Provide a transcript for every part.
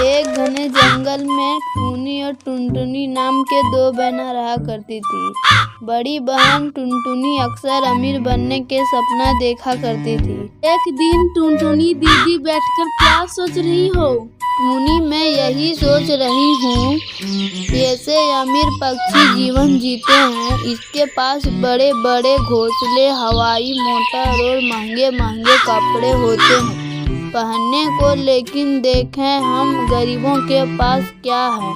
एक घने जंगल में टूनी और टुनटुनी नाम के दो बहनें रहा करती थी। बड़ी बहन टुनटुनी अक्सर अमीर बनने के सपना देखा करती थी। एक दिन टुनटुनी दीदी बैठकर क्या सोच रही हो? टूनी, मैं यही सोच रही हूँ, जैसे अमीर पक्षी जीवन जीते हैं, इसके पास बड़े बड़े घोंसले, हवाई मोटर और महंगे महंगे कपड़े होते हैं पहनने को, लेकिन देखें हम गरीबों के पास क्या है।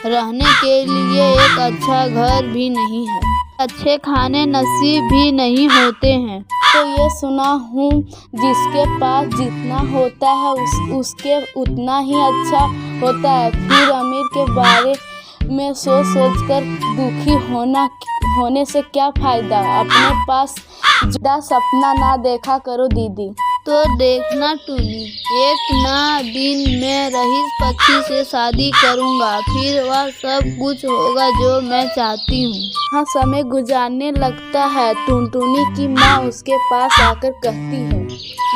रहने के लिए एक अच्छा घर भी नहीं है, अच्छे खाने नसीब भी नहीं होते हैं। तो ये सुना हूँ जिसके पास जितना होता है उसके उतना ही अच्छा होता है। फिर अमीर के बारे में सोच सोच कर दुखी होने से क्या फायदा। अपने पास ज्यादा सपना ना देखा करो दीदी। तो देखना टूनी, एक ना दिन मैं रईस पक्षी से शादी करूँगा, फिर वह सब कुछ होगा जो मैं चाहती हूँ। हाँ, समय गुजरने लगता है, टुनटुनी की माँ उसके पास आकर कहती है,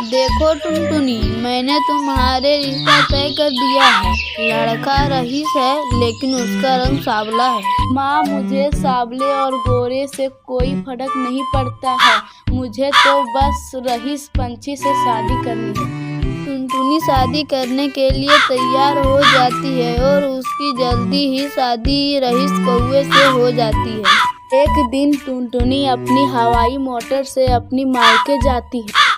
देखो टुनटुनी, मैंने तुम्हारे रिश्ता तय कर दिया है। लड़का रईस है, लेकिन उसका रंग सांवला है। माँ, मुझे सांवले और गोरे से कोई फर्क नहीं पड़ता है, मुझे तो बस रईस पंछी से शादी करनी है। टुनटुनी शादी करने के लिए तैयार हो जाती है और उसकी जल्दी ही शादी रईस कौवे से हो जाती है। एक दिन टुनटुनी अपनी हवाई मोटर से अपनी मायके जाती है।